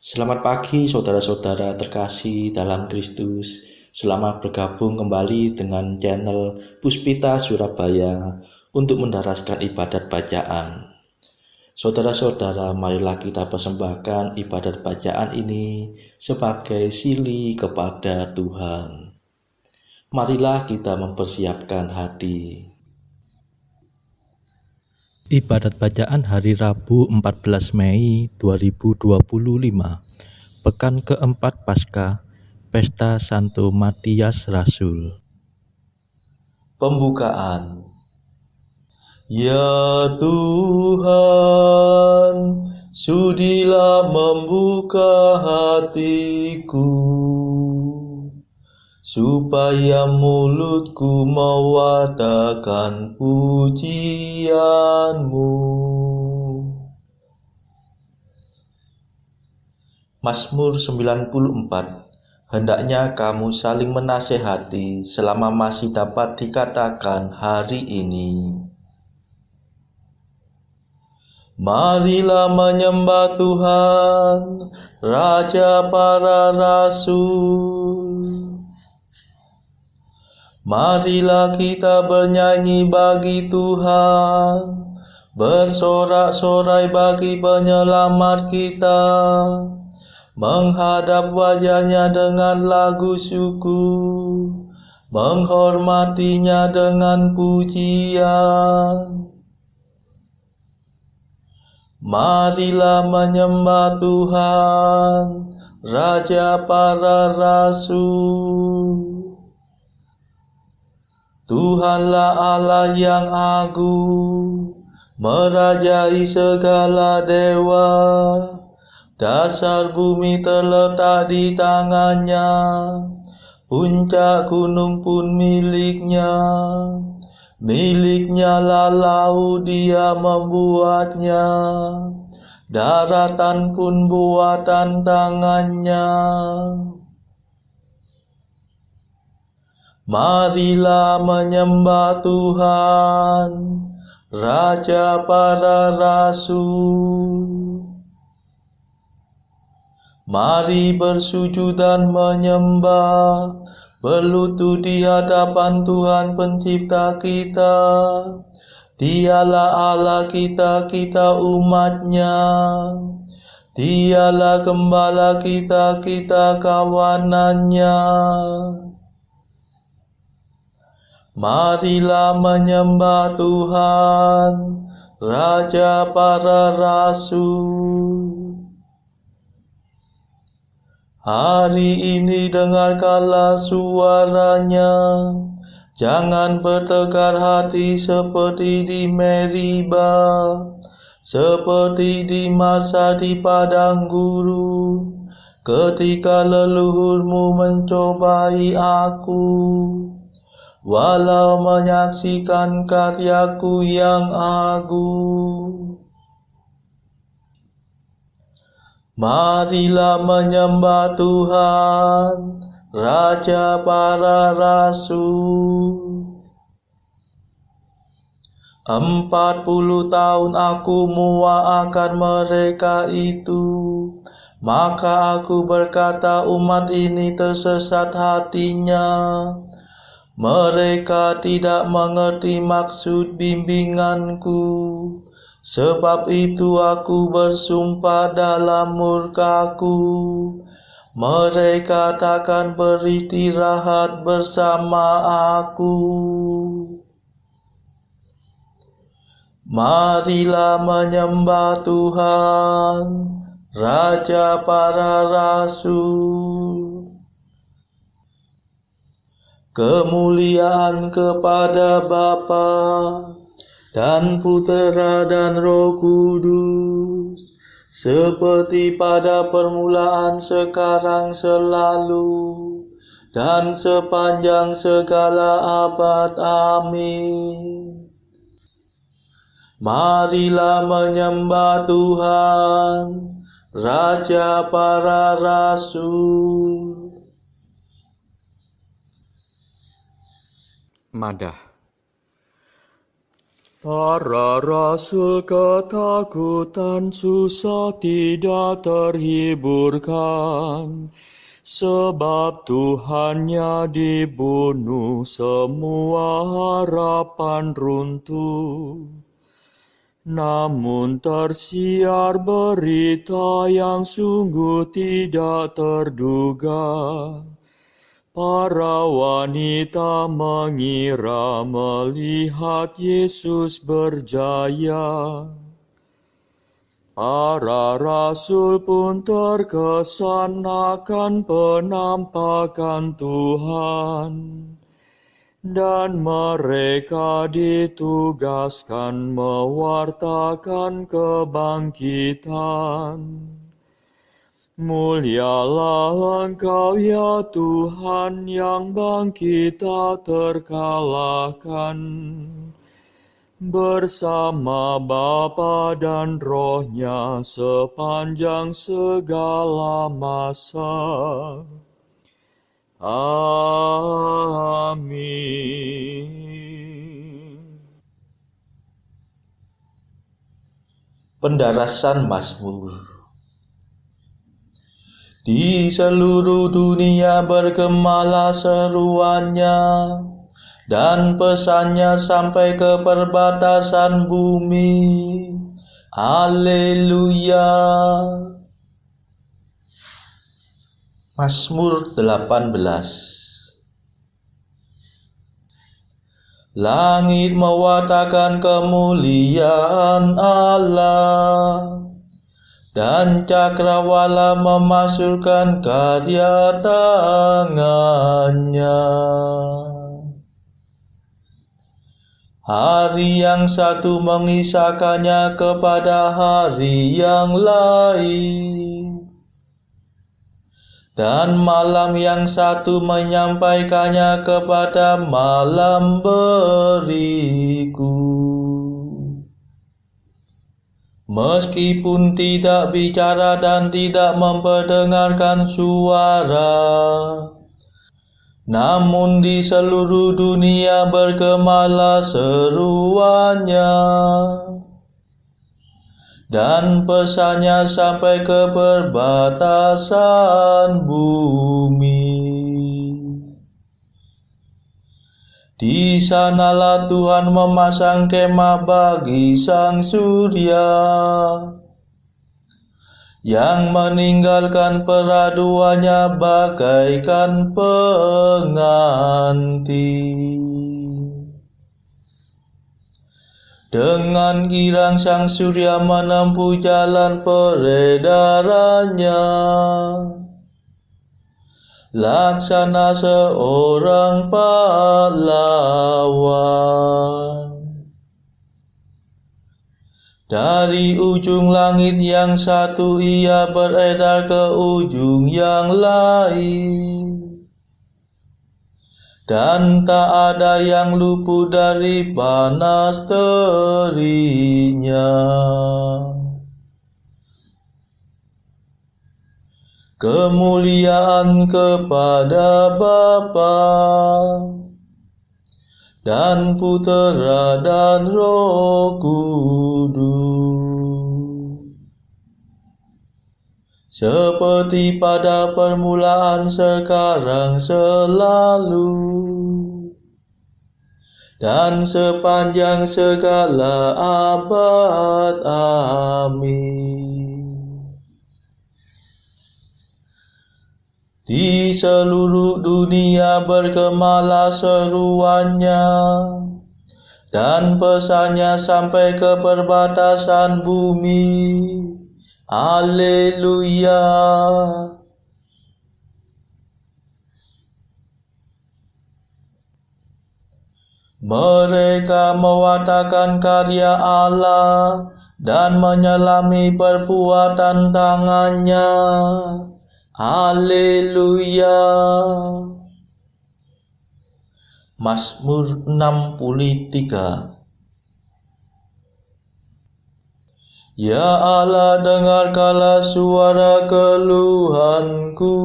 Selamat pagi saudara-saudara terkasih dalam Kristus. Selamat bergabung kembali dengan channel Puspita Surabaya untuk mendaraskan ibadat bacaan. Saudara-saudara, marilah kita persembahkan ibadat bacaan ini sebagai sili kepada Tuhan. Marilah kita mempersiapkan hati. Ibadat bacaan hari Rabu 14 Mei 2025, Pekan keempat Paskah, Pesta Santo Matias Rasul. Pembukaan. Ya Tuhan, sudilah membuka hatiku, supaya mulutku mewartakan pujian-Mu. Mazmur 94. Hendaknya kamu saling menasehati selama masih dapat dikatakan hari ini. Marilah menyembah Tuhan, Raja para Rasul. Marilah kita bernyanyi bagi Tuhan, bersorak-sorai bagi penyelamat kita, menghadap wajahnya dengan lagu syukur, menghormatinya dengan pujian. Marilah menyembah Tuhan, Raja para Rasul. Tuhanlah Allah yang agung, merajai segala dewa. Dasar bumi terletak di tangannya, puncak gunung pun miliknya. Miliknya lah laut, dia membuatnya, daratan pun buatan tangannya. Marilah menyembah Tuhan, Raja para Rasul. Mari bersujud dan menyembah, berlutut di hadapan Tuhan pencipta kita. Dialah Allah kita, kita umatnya. Dialah gembala kita, kita kawanannya. Marilah menyembah Tuhan, Raja para Rasul. Hari ini dengarkanlah suaranya, jangan bertegar hati seperti di Meriba, seperti di masa di padang gurun, ketika leluhurmu mencobai aku, walau menyaksikan karyaku yang agung. Marilah menyembah Tuhan, Raja para Rasul. 40 tahun aku muak mereka itu, maka aku berkata umat ini tersesat hatinya. Mereka tidak mengerti maksud bimbinganku. Sebab itu aku bersumpah dalam murkaku, mereka takkan beristirahat bersama aku. Marilah menyembah Tuhan, Raja para Rasul. Kemuliaan kepada Bapa dan Putera dan Roh Kudus, seperti pada permulaan, sekarang, selalu, dan sepanjang segala abad. Amin. Marilah menyembah Tuhan, Raja para Rasul. Madah. Para rasul ketakutan susah tidak terhiburkan, sebab Tuhannya dibunuh, semua harapan runtuh. Namun tersiar berita yang sungguh tidak terduga. Para wanita mengira melihat Yesus berjaya. Para rasul pun terkesan akan penampakan Tuhan, dan mereka ditugaskan mewartakan kebangkitan. Mulialah Engkau ya Tuhan, yang bangkit tak terkalahkan. Bersama Bapa dan Roh-Nya sepanjang segala masa. Amin. Pendarasan Mazmur. Di seluruh dunia bergemalah seruannya, dan pesannya sampai ke perbatasan bumi. Haleluya. Mazmur 18. Langit mewartakan kemuliaan Allah, dan cakrawala memasyurkan karya tangannya. Hari yang satu mengisahkannya kepada hari yang lain, dan malam yang satu menyampaikannya kepada malam berikut. Meskipun tidak bicara dan tidak memperdengarkan suara, namun di seluruh dunia bergemalah seruannya, dan pesannya sampai ke perbatasan bumi. Di sanalah Tuhan memasang kemah bagi sang surya, yang meninggalkan peraduannya bagaikan pengantin. Dengan girang sang surya menempuh jalan peredarannya, laksana seorang pahlawan. Dari ujung langit yang satu ia beredar ke ujung yang lain, dan tak ada yang luput dari panas teriknya. Kemuliaan kepada Bapa dan Putera dan Roh Kudus, seperti pada permulaan, sekarang, selalu, dan sepanjang segala abad. Amin. Di seluruh dunia bergemalah seruannya, dan pesannya sampai ke perbatasan bumi. Haleluya. Mereka mewartakan karya Allah dan menyelami perbuatan tangannya. Haleluya. Mazmur 63. Ya Allah, dengarkanlah suara keluhanku.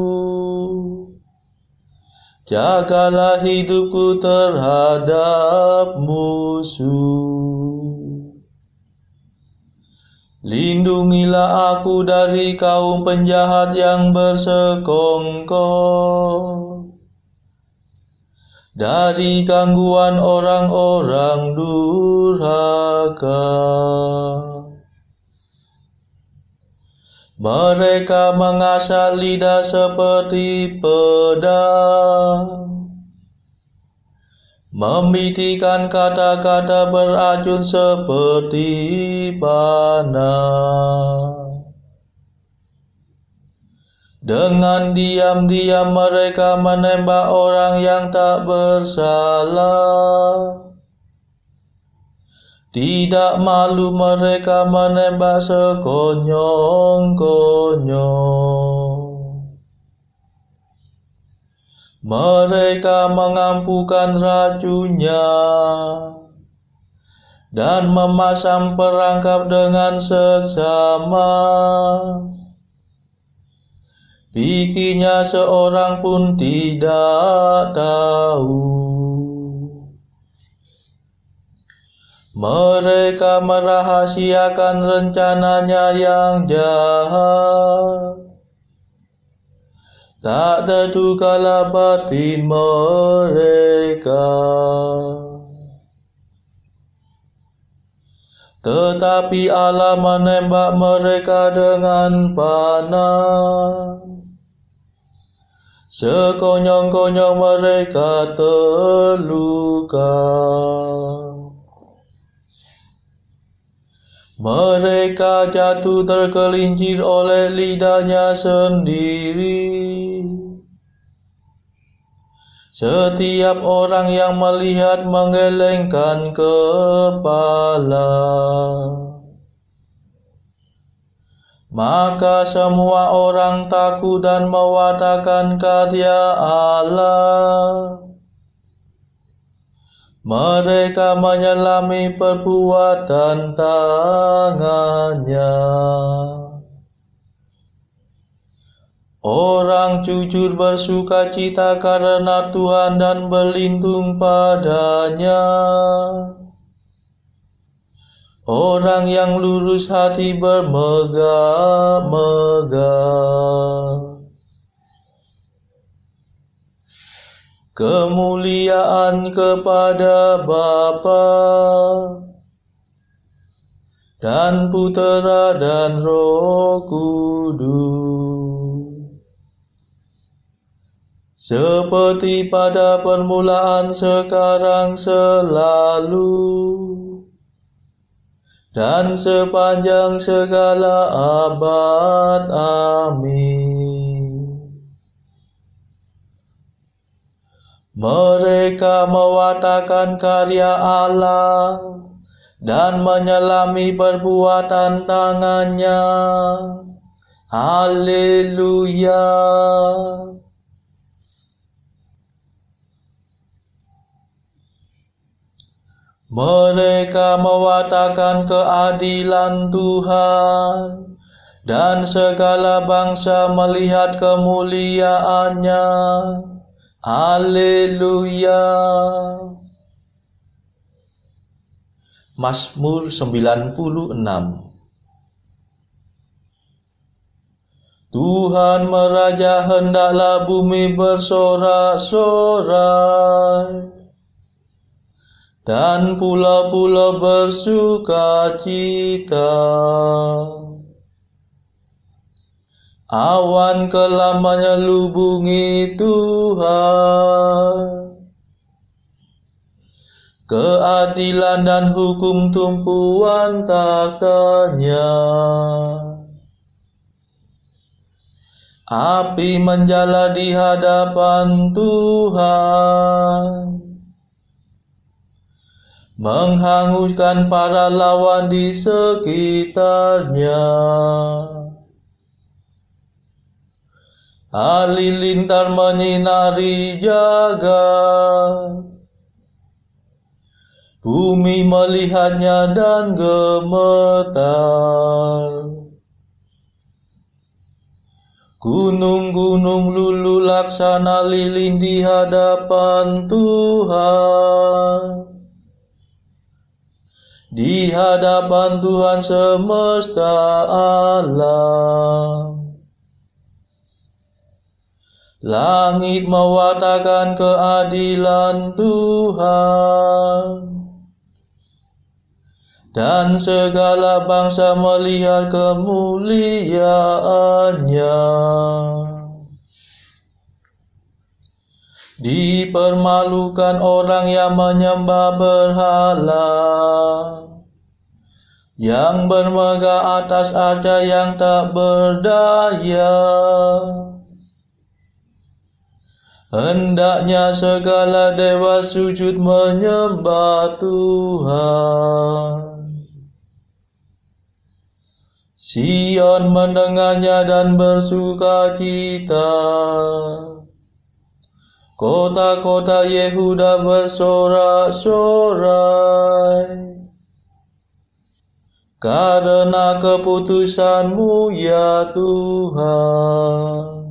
Jagalah hidupku terhadap musuh. Lindungilah aku dari kaum penjahat yang bersekongkol, dari gangguan orang-orang durhaka. Mereka mengasah lidah seperti pedang, membitikan kata-kata beracun seperti panah. Dengan diam-diam mereka menembak orang yang tak bersalah. Tidak malu mereka menembak sekonyong-konyong. Mereka mengampukan racunnya dan memasang perangkap dengan seksama. Bikinya seorang pun tidak tahu. Mereka merahasiakan rencananya yang jahat. Tak terdugalah batin mereka. Tetapi Allah menembak mereka dengan panah. Sekonyong-konyong mereka terluka. Mereka jatuh tergelincir oleh lidahnya sendiri. Setiap orang yang melihat menggelengkan kepala. Maka semua orang takut dan mewartakan karya Allah. Mereka menyelami perbuatan tangannya. Orang jujur bersukacita karena Tuhan dan berlindung padanya. Orang yang lurus hati bermegah-megah. Kemuliaan kepada Bapa dan Putera dan Roh Kudus, seperti pada permulaan, sekarang, selalu, dan sepanjang segala abad. Amin. Mereka mewartakan karya Allah dan menyelami perbuatan tangannya. Haleluya. Mereka mewartakan keadilan Tuhan, dan segala bangsa melihat kemuliaannya. Haleluya. Mazmur 96. Tuhan meraja, hendaklah bumi bersorak-sorai, dan pulau-pulau bersukacita. Awan kelam menyelubungi Tuhan, keadilan dan hukum tumpuan tahtanya. Api menjala di hadapan Tuhan, menghanguskan para lawan di sekitarnya. Halilintar menyinari jagat, bumi melihatnya dan gemetar. Gunung-gunung luluh laksana lilin di hadapan Tuhan. di hadapan Tuhan semesta alam. Langit mewartakan keadilan Tuhan, dan segala bangsa melihat kemuliaannya. Dipermalukan orang yang menyembah berhala, yang bermegah atas arca yang tak berdaya. Hendaknya segala dewa sujud menyembah Tuhan. Sion mendengarnya dan bersukacita. Kota-kota Yehuda bersorak-sorai karena keputusan-Mu ya Tuhan.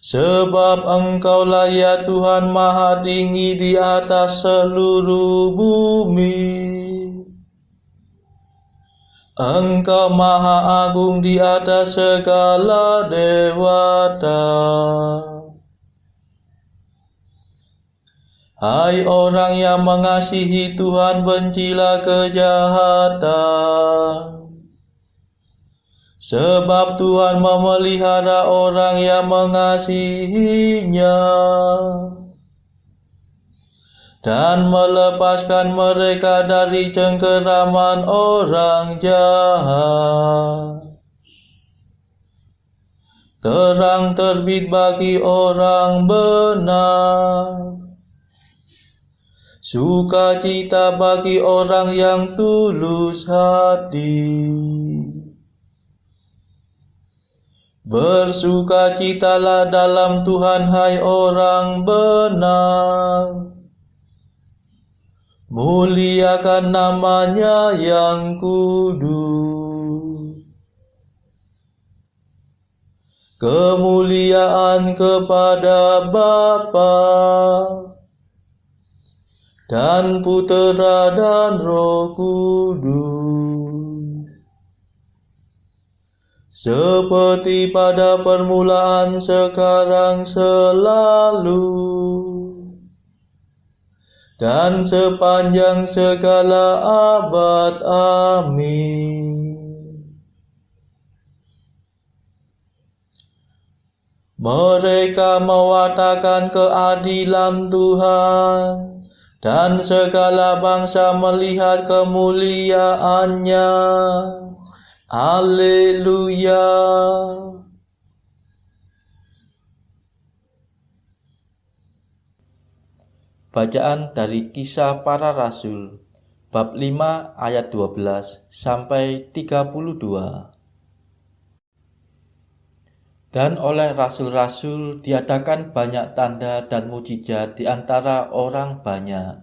Sebab Engkaulah ya Tuhan maha tinggi di atas seluruh bumi. Engkau maha agung di atas segala dewata. Hai orang yang mengasihi Tuhan, bencilah kejahatan. Sebab Tuhan memelihara orang yang mengasihinya, dan melepaskan mereka dari cengkeraman orang jahat. Terang terbit bagi orang benar, sukacita bagi orang yang tulus hati. Bersukacitalah dalam Tuhan, hai orang benar. Muliakan namanya yang kudus. Kemuliaan kepada Bapa dan Putera dan Roh Kudus, seperti pada permulaan, sekarang, selalu, dan sepanjang segala abad. Amin. Mereka mewartakan keadilan Tuhan, dan segala bangsa melihat kemuliaannya. Haleluya. Bacaan dari Kisah Para Rasul, bab 5 ayat 12 sampai 32. Dan oleh rasul-rasul diadakan banyak tanda dan mujizat di antara orang banyak.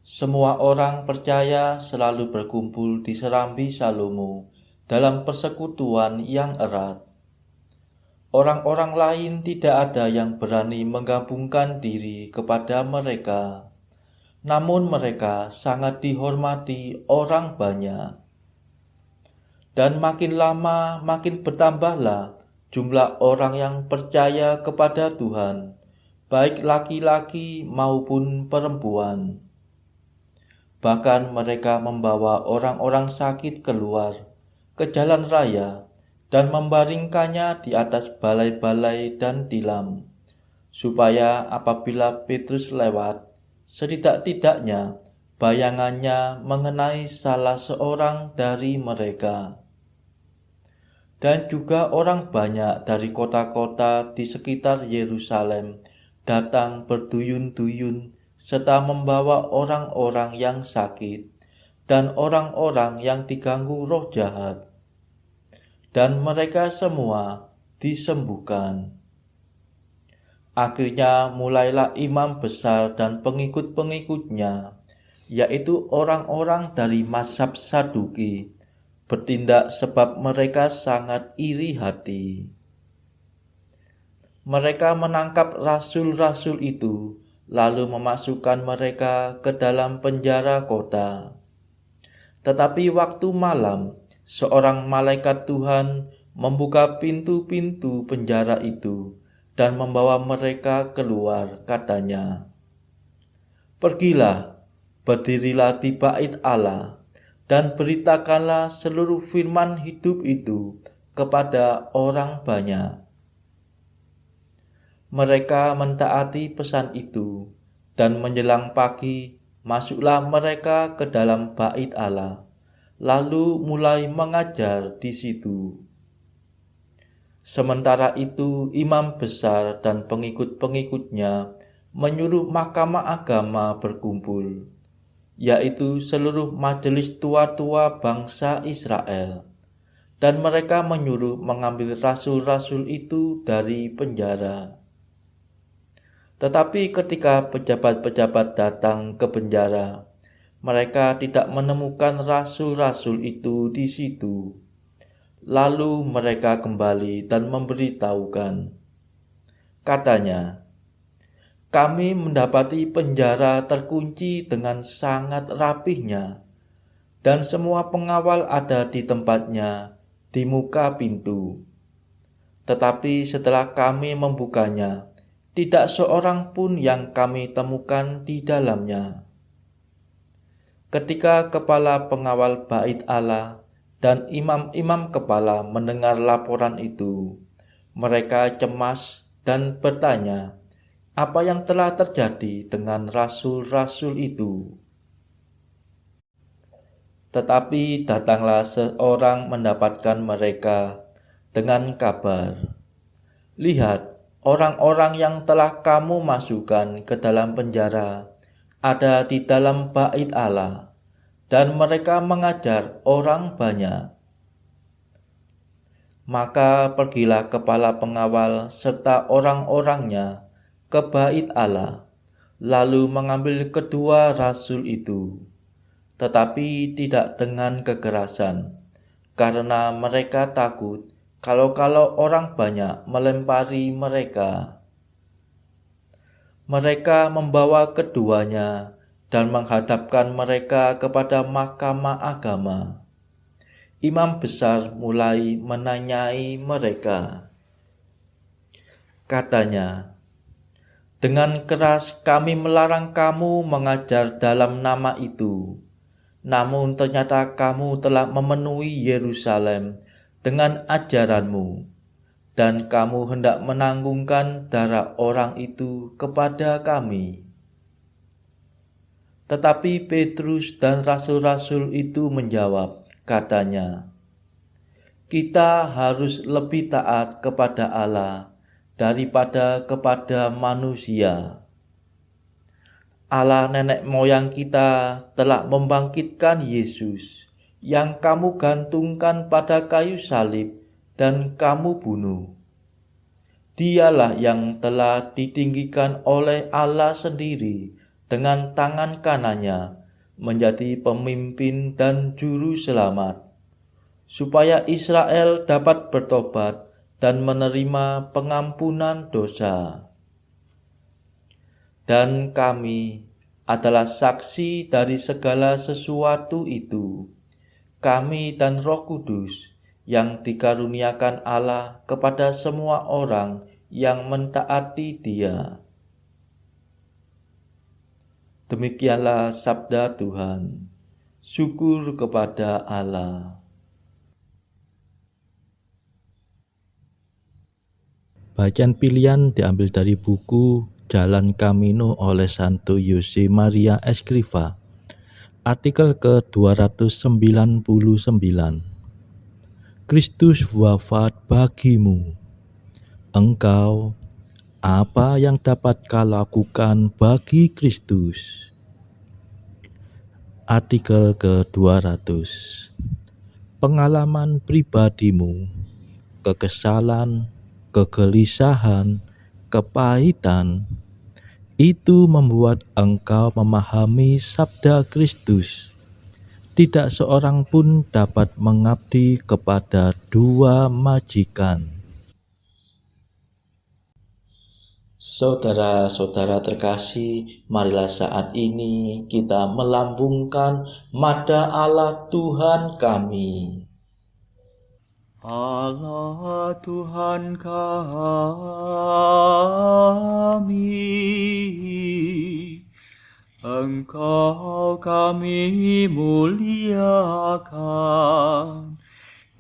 Semua orang percaya selalu berkumpul di serambi Salomo dalam persekutuan yang erat. Orang-orang lain tidak ada yang berani menggabungkan diri kepada mereka, namun mereka sangat dihormati orang banyak. Dan makin lama makin bertambahlah jumlah orang yang percaya kepada Tuhan, baik laki-laki maupun perempuan. Bahkan mereka membawa orang-orang sakit keluar ke jalan raya dan membaringkannya di atas balai-balai dan tilam, supaya apabila Petrus lewat, setidak-tidaknya bayangannya mengenai salah seorang dari mereka. Dan juga orang banyak dari kota-kota di sekitar Yerusalem datang berduyun-duyun serta membawa orang-orang yang sakit dan orang-orang yang diganggu roh jahat. Dan mereka semua disembuhkan. Akhirnya mulailah imam besar dan pengikut-pengikutnya, yaitu orang-orang dari mazhab Saduki, bertindak sebab mereka sangat iri hati. Mereka menangkap rasul-rasul itu, lalu memasukkan mereka ke dalam penjara kota. Tetapi waktu malam, seorang malaikat Tuhan membuka pintu-pintu penjara itu dan membawa mereka keluar, katanya, "Pergilah, berdirilah di bait Allah, dan beritakanlah seluruh firman hidup itu kepada orang banyak." Mereka mentaati pesan itu, dan menjelang pagi masuklah mereka ke dalam bait Allah, lalu mulai mengajar di situ. Sementara itu imam besar dan pengikut-pengikutnya menyuruh mahkamah agama berkumpul, yaitu seluruh majelis tua-tua bangsa Israel, dan mereka menyuruh mengambil rasul-rasul itu dari penjara. Tetapi ketika pejabat-pejabat datang ke penjara, mereka tidak menemukan rasul-rasul itu di situ. Lalu mereka kembali dan memberitahukan. Katanya, "Kami mendapati penjara terkunci dengan sangat rapihnya, dan semua pengawal ada di tempatnya di muka pintu. Tetapi setelah kami membukanya, tidak seorang pun yang kami temukan di dalamnya." Ketika kepala pengawal bait Allah dan imam-imam kepala mendengar laporan itu, mereka cemas dan bertanya, apa yang telah terjadi dengan rasul-rasul itu. Tetapi datanglah seorang mendapatkan mereka dengan kabar, "Lihat, orang-orang yang telah kamu masukkan ke dalam penjara ada di dalam bait Allah, dan mereka mengajar orang banyak." Maka pergilah kepala pengawal serta orang-orangnya ke bait Allah, lalu mengambil kedua rasul itu, tetapi tidak dengan kekerasan, karena mereka takut kalau orang banyak melempari mereka. Mereka membawa keduanya dan menghadapkan mereka kepada mahkamah agama. Imam besar mulai menanyai mereka. Katanya, "Dengan keras kami melarang kamu mengajar dalam nama itu. Namun ternyata kamu telah memenuhi Yerusalem dengan ajaranmu, dan kamu hendak menanggungkan darah orang itu kepada kami." Tetapi Petrus dan rasul-rasul itu menjawab, katanya, "Kita harus lebih taat kepada Allah daripada kepada manusia. Allah nenek moyang kita telah membangkitkan Yesus yang kamu gantungkan pada kayu salib dan kamu bunuh. Dialah yang telah ditinggikan oleh Allah sendiri dengan tangan kanannya menjadi pemimpin dan juru selamat, supaya Israel dapat bertobat dan menerima pengampunan dosa. Dan kami adalah saksi dari segala sesuatu itu, kami dan Roh Kudus yang dikaruniakan Allah kepada semua orang yang mentaati Dia." Demikianlah sabda Tuhan. Syukur kepada Allah. Bacaan pilihan diambil dari buku Jalan Camino oleh Santo Jose Maria Escrivá, artikel ke-299. Kristus wafat bagimu. Engkau, apa yang dapat kau lakukan bagi Kristus? Artikel ke-200. Pengalaman pribadimu, kekesalan, kegelisahan, kepahitan, itu membuat engkau memahami sabda Kristus. Tidak seorang pun dapat mengabdi kepada dua majikan. Saudara-saudara terkasih, marilah saat ini kita melambungkan Mada Allah Tuhan kami. Allah Tuhan kami, Engkau kami muliakan,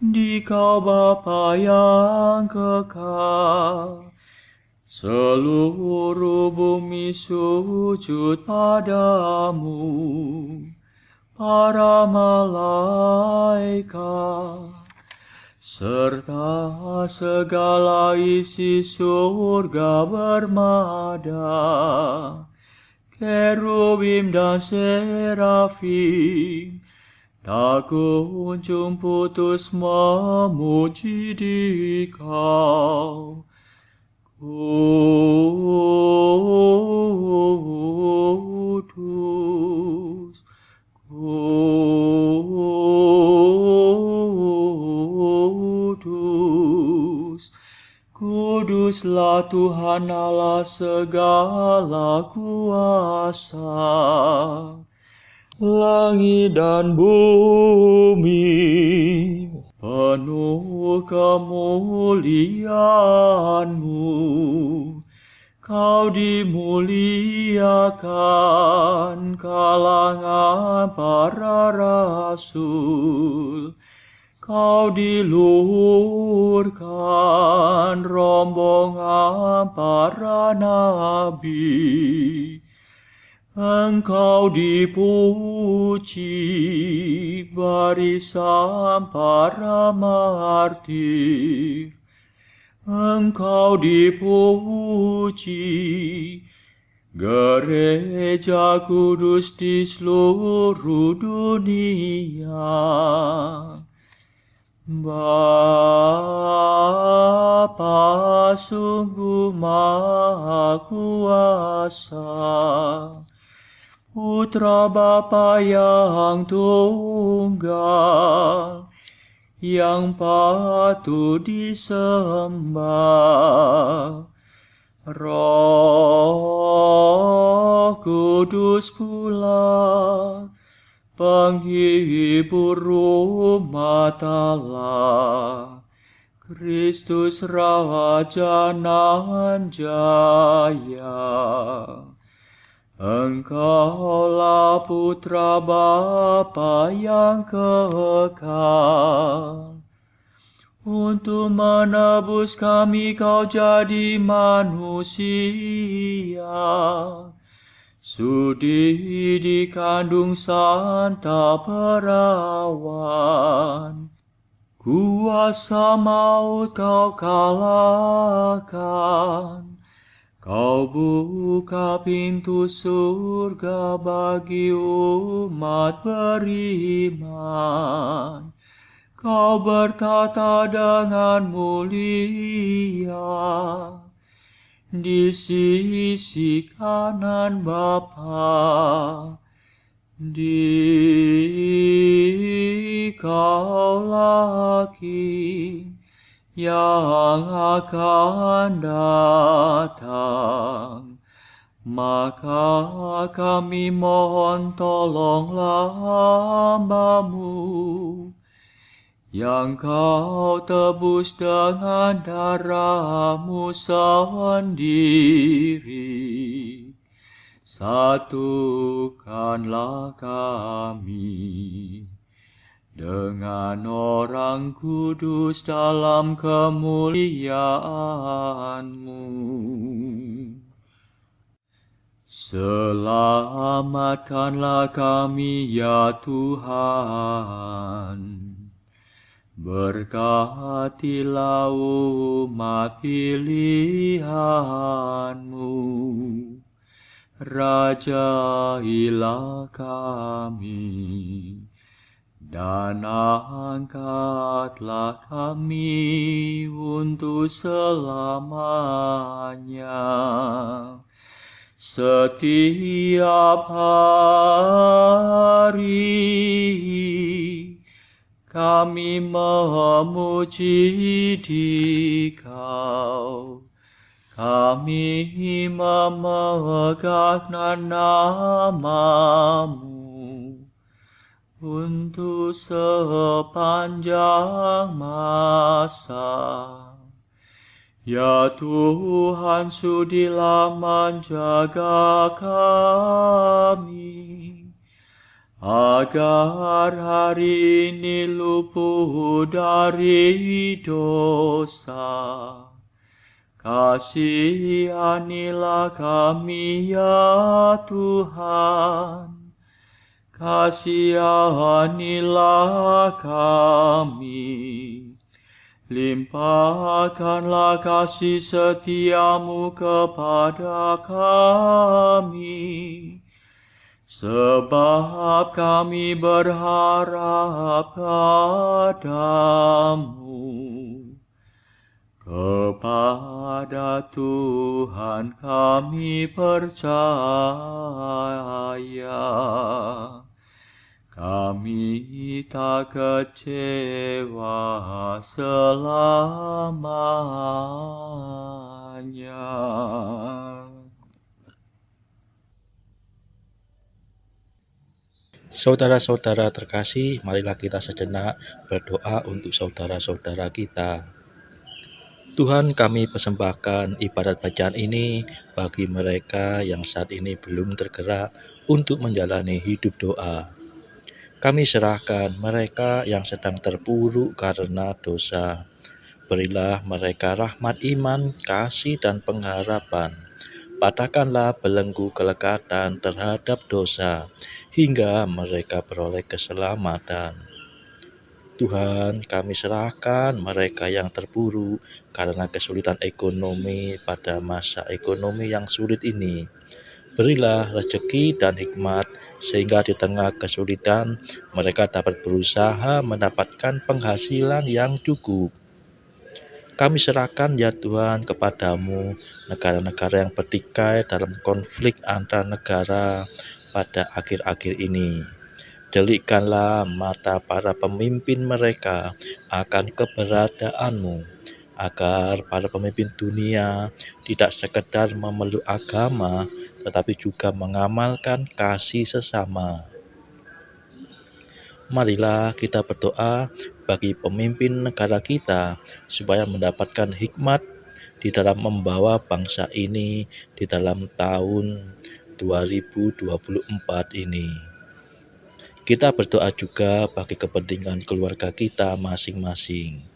Dikau Bapa yang kekal. Seluruh bumi sujud padamu, para malaikat, serta segala isi surga bermada, kerubim dan serafim, tak kunjung putus memuji Dikau. Kudus, kudus, kuduslah Tuhan Allah segala kuasa. Langit dan bumi penuh kemuliaan-Mu. Kau dimuliakan kalangan para rasul. Kau diluhurkan rombongan para nabi. Engkau dipuji barisan para martir. Engkau dipuji gereja kudus di seluruh dunia. Bapa sungguh Maha Kuasa, Putra Bapa yang tunggal, yang patut disembah. Roh Kudus pula, penghibur umat Allah, Kristus Raja nan jaya. Engkaulah Putra Bapa yang kekal. Untuk menebus kami Kau jadi manusia. Sudi dikandung Santa Perawan. Kuasa maut Kau kalahkan. Kau buka pintu surga bagi umat beriman. Kau bertata dengan mulia di sisi kanan Bapa. Dikaulah King yang akan datang, maka kami mohon tolonglah hamba-Mu yang Kau tebus dengan darah-Mu sendiri. Satukanlah kami dengan orang kudus dalam kemuliaan-Mu. Selamatkanlah kami ya Tuhan. Berkatilah umat pilihan-Mu. Rajailah kami. Dan angkatlah kami untuk selamanya. Setiap hari kami memuji Dikau, kami memegang nama-Mu untuk sepanjang masa. Ya Tuhan, sudilah menjaga kami, agar hari ini luput dari dosa. Kasihanilah kami ya Tuhan, kasihanilah kami. Limpahkanlah kasih setia-Mu kepada kami, sebab kami berharap padamu. Kepada Tuhan kami percaya, kami tak kecewa selamanya. Saudara-saudara terkasih, marilah kita sejenak berdoa untuk saudara-saudara kita. Tuhan, kami persembahkan ibadat bacaan ini bagi mereka yang saat ini belum tergerak untuk menjalani hidup doa. Kami serahkan mereka yang sedang terpuruk karena dosa. Berilah mereka rahmat iman, kasih, dan pengharapan. Patahkanlah belenggu kelekatan terhadap dosa, hingga mereka beroleh keselamatan. Tuhan, kami serahkan mereka yang terpuruk karena kesulitan ekonomi pada masa ekonomi yang sulit ini. Berilah rezeki dan hikmat, sehingga di tengah kesulitan mereka dapat berusaha mendapatkan penghasilan yang cukup. Kami serahkan ya Tuhan kepadamu negara-negara yang bertikai dalam konflik antar negara pada akhir-akhir ini. Delikkanlah mata para pemimpin mereka akan keberadaan-Mu, agar para pemimpin dunia tidak sekedar memeluk agama, tetapi juga mengamalkan kasih sesama. Marilah kita berdoa bagi pemimpin negara kita, supaya mendapatkan hikmat di dalam membawa bangsa ini di dalam tahun 2024 ini. Kita berdoa juga bagi kepentingan keluarga kita masing-masing.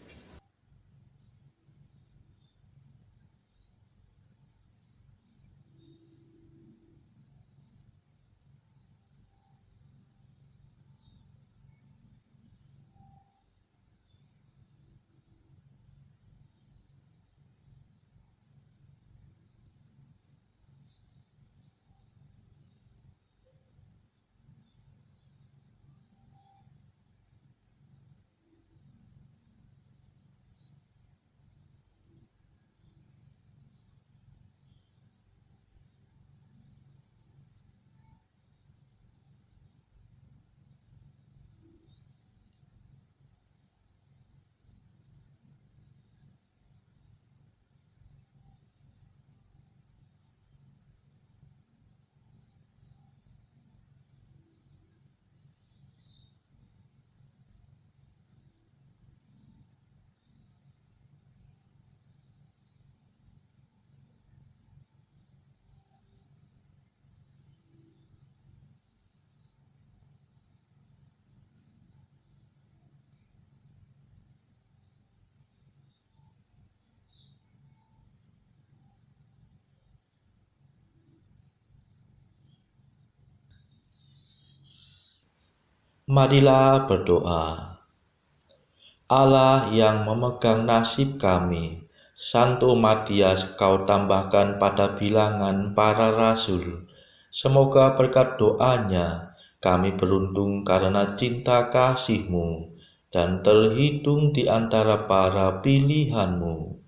Marilah berdoa. Allah yang memegang nasib kami, Santo Matias Kau tambahkan pada bilangan para rasul. Semoga berkat doanya kami beruntung karena cinta kasih-Mu dan terhitung di antara para pilihan-Mu.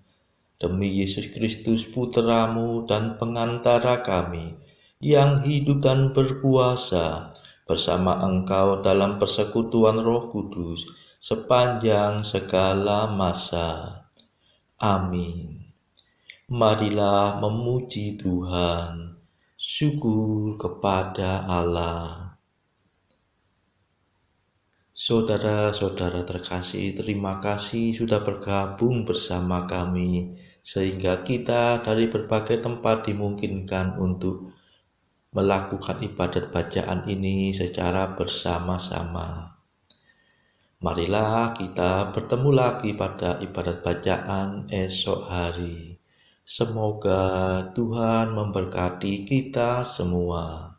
Demi Yesus Kristus Putra-Mu dan pengantara kami, yang hidup dan berkuasa bersama Engkau dalam persekutuan Roh Kudus sepanjang segala masa. Amin. Marilah memuji Tuhan. Syukur kepada Allah. Saudara-saudara terkasih, terima kasih sudah bergabung bersama kami, sehingga kita dari berbagai tempat dimungkinkan untuk melakukan ibadat bacaan ini secara bersama-sama. Marilah kita bertemu lagi pada ibadat bacaan esok hari. Semoga Tuhan memberkati kita semua.